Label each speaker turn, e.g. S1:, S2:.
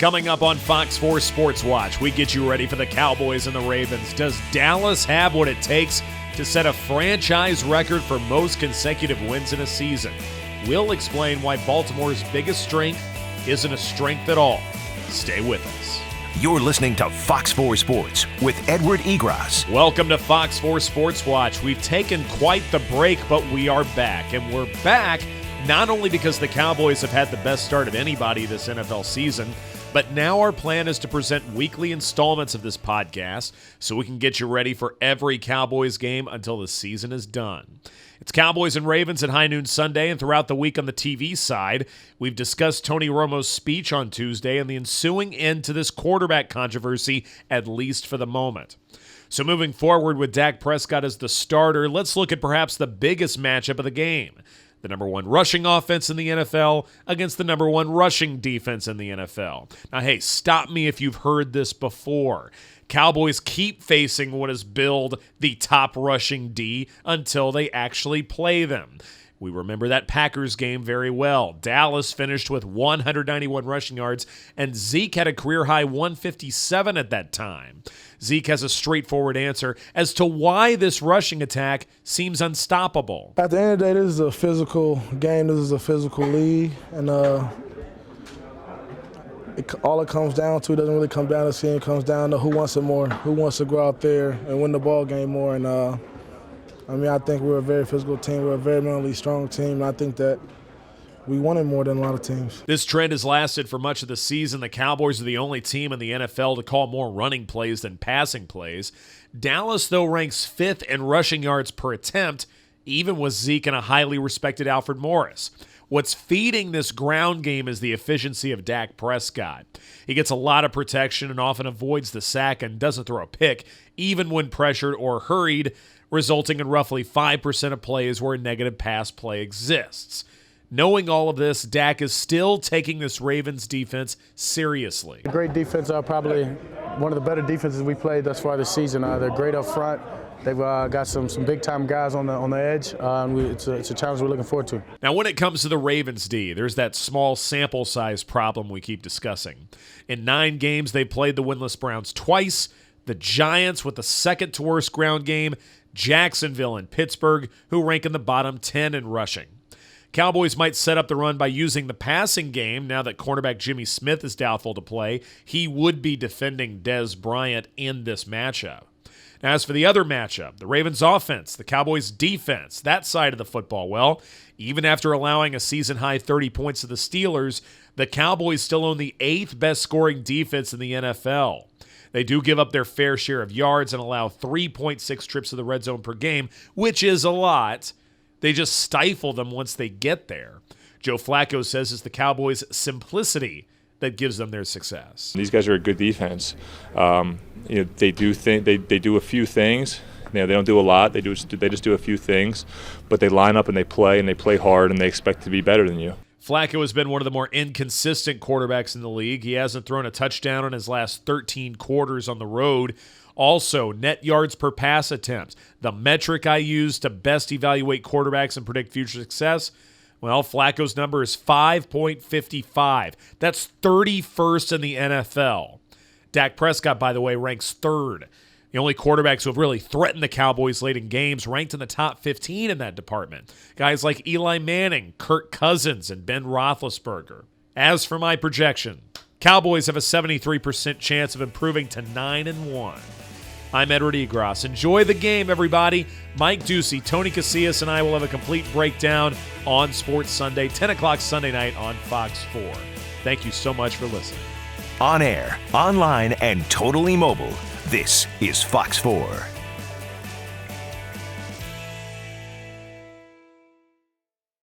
S1: Coming up on Fox 4 Sports Watch, we get you ready for the Cowboys and the Ravens. Does Dallas have what it takes to set a franchise record for most consecutive wins in a season? We'll explain why Baltimore's biggest strength isn't a strength at all. Stay with us.
S2: You're listening to Fox 4 Sports with Edward Egros.
S1: Welcome to Fox 4 Sports Watch. We've taken quite the break, but we are back. And we're back not only because the Cowboys have had the best start of anybody this NFL season, but now our plan is to present weekly installments of this podcast so we can get you ready for every Cowboys game until the season is done. It's Cowboys and Ravens at high noon Sunday, and throughout the week on the TV side, we've discussed Tony Romo's speech on Tuesday and the ensuing end to this quarterback controversy, at least for the moment. So moving forward with Dak Prescott as the starter, let's look at perhaps the biggest matchup of the game. The number one rushing offense in the NFL against the number one rushing defense in the NFL. Now, hey, stop me if you've heard this before. Cowboys keep facing what is billed the top rushing D until they actually play them. We remember that Packers game very well. Dallas finished with 191 rushing yards, and Zeke had a career-high 157 at that time. Zeke has a straightforward answer as to why this rushing attack seems unstoppable.
S3: At the end of the day, this is a physical game. This is a physical league, and all it comes down to doesn't really come down to seeing. It comes down to who wants it more, who wants to go out there and win the ball game more. And I think we're a very physical team. We're a very mentally strong team, and I think that we won it more than a lot of teams.
S1: This trend has lasted for much of the season. The Cowboys are the only team in the NFL to call more running plays than passing plays. Dallas, though, ranks fifth in rushing yards per attempt, even with Zeke and a highly respected Alfred Morris. What's feeding this ground game is the efficiency of Dak Prescott. He gets a lot of protection and often avoids the sack and doesn't throw a pick, even when pressured or hurried, resulting in roughly 5% of plays where a negative pass play exists. Knowing all of this, Dak is still taking this Ravens defense seriously.
S4: Great defense, probably one of the better defenses we played thus far this season. They're great up front. They've got some big-time guys on the edge. It's a challenge we're looking forward to.
S1: Now, when it comes to the Ravens D, there's that small sample size problem we keep discussing. In 9 games, they played the winless Browns twice, the Giants with the second-to-worst ground game, Jacksonville and Pittsburgh, who rank in the bottom 10 in rushing. Cowboys might set up the run by using the passing game now that cornerback Jimmy Smith is doubtful to play. He would be defending Dez Bryant in this matchup. Now, as for the other matchup, the Ravens offense, the Cowboys defense, that side of the football, well, even after allowing a season-high 30 points to the Steelers, the Cowboys still own the 8th best scoring defense in the NFL. They do give up their fair share of yards and allow 3.6 trips to the red zone per game, which is a lot. They just stifle them once they get there. Joe Flacco says it's the Cowboys' simplicity that gives them their success.
S5: These guys are a good defense. They do a few things. They don't do a lot. They just do a few things, but they line up and they play hard, and they expect to be better than you.
S1: Flacco has been one of the more inconsistent quarterbacks in the league. He hasn't thrown a touchdown in his last 13 quarters on the road. Also, net yards per pass attempt, the metric I use to best evaluate quarterbacks and predict future success. Well, Flacco's number is 5.55. That's 31st in the NFL. Dak Prescott, by the way, ranks 3rd. The only quarterbacks who have really threatened the Cowboys late in games ranked in the top 15 in that department. Guys like Eli Manning, Kirk Cousins, and Ben Roethlisberger. As for my projection, Cowboys have a 73% chance of improving to 9-1. I'm Edward Egros. Enjoy the game, everybody. Mike Ducey, Tony Casillas, and I will have a complete breakdown on Sports Sunday, 10 o'clock Sunday night on Fox 4. Thank you so much for listening.
S2: On air, online, and totally mobile, this is Fox 4.